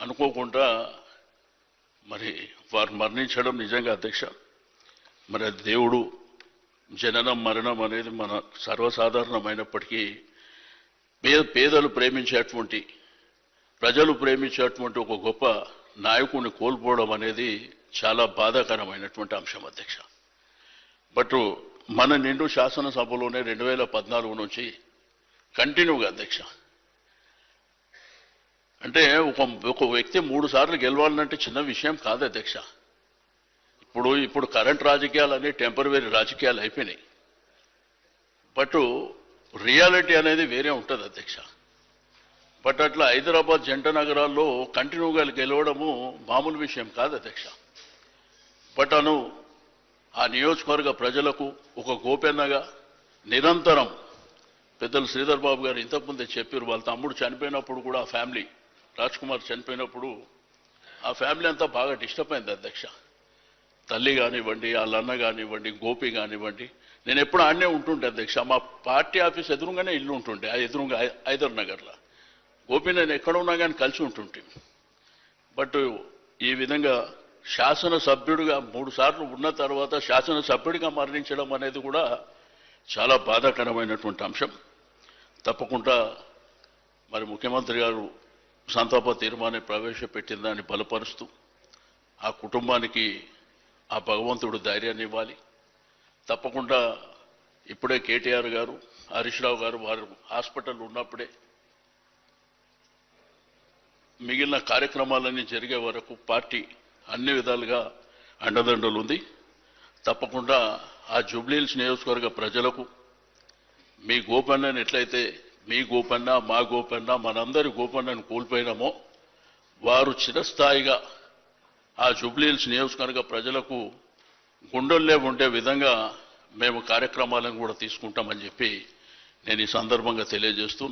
అనుకోకుండా మరి వారు మరణించడం నిజంగా అధ్యక్ష మరి దేవుడు జననం మరణం అనేది మన సర్వసాధారణమైనప్పటికీ పేదలు ప్రేమించేటువంటి ప్రజలు ప్రేమించేటువంటి ఒక గొప్ప నాయకుడిని కోల్పోవడం అనేది చాలా బాధాకరమైనటువంటి అంశం అధ్యక్ష. బట్ మన నిండు శాసనసభలోనే 2014 నుంచి కంటిన్యూగా అధ్యక్ష అంటే ఒక వ్యక్తి 3 సార్లు గెలవాలంటే చిన్న విషయం కాదు అధ్యక్ష. ఇప్పుడు కరెంట్ రాజకీయాలు అన్ని టెంపరరీ రాజకీయాలు అయిపోయినాయి. బట్ రియాలిటీ అనేది వేరే ఉంటుంది అధ్యక్ష. బట్ అట్లా హైదరాబాద్ జంట నగరాల్లో కంటిన్యూగా గెలవడము మామూలు విషయం కాదు అధ్యక్ష. బట్ ఆ నియోజకవర్గ ప్రజలకు ఒక గోపెన్నగా నిరంతరం పెద్దలు శ్రీధర్ బాబు గారు ఇంతకుముందే చెప్పారు, వాళ్ళ తమ్ముడు చనిపోయినప్పుడు కూడా ఆ ఫ్యామిలీ రాజ్ కుమార్ చనిపోయినప్పుడు ఆ ఫ్యామిలీ అంతా బాగా డిస్టర్బ్ అయింది అధ్యక్ష. తల్లి కానివ్వండి, వాళ్ళ అన్న కానివ్వండి, గోపి కానివ్వండి, నేను ఎప్పుడు ఆడనే ఉంటుండే అధ్యక్ష. మా పార్టీ ఆఫీస్ ఎదురుగానే ఇల్లు ఉంటుండే, ఎదురుగా హైదర్ నగర్లో. గోపి నేను ఎక్కడ ఉన్నా కానీ కలిసి ఉంటుంటే. బట్ ఈ విధంగా శాసనసభ్యుడిగా 3 సార్లు ఉన్న తర్వాత శాసనసభ్యుడిగా మరణించడం అనేది కూడా చాలా బాధాకరమైనటువంటి అంశం. తప్పకుండా మరి ముఖ్యమంత్రి గారు సంతాప తీర్మానం ప్రవేశపెట్టిన దాన్ని బలపరుస్తూ ఆ కుటుంబానికి ఆ భగవంతుడు ధైర్యాన్ని ఇవ్వాలి. తప్పకుండా ఇప్పుడే కేటీఆర్ గారు, హరీష్ రావు గారు వారు హాస్పిటల్ ఉన్నప్పుడే మిగిలిన కార్యక్రమాలన్నీ జరిగే వరకు పార్టీ అన్ని విధాలుగా అండదండలు ఉంది. తప్పకుండా ఆ జూబ్లీహిల్స్ నియోజకవర్గ ప్రజలకు మీ గోపన్నని ఎట్లయితే మీ గోపన్న, మా గోపన్న, మనందరి గోపన్నను కోల్పోయినామో వారు చిరస్థాయిగా ఆ జూబ్లీహిల్స్ నియోజకవర్గ ప్రజలకు గుండెల్లో ఉండే విధంగా మేము కార్యక్రమాలను కూడా తీసుకుంటామని చెప్పి నేను ఈ సందర్భంగా తెలియజేస్తూ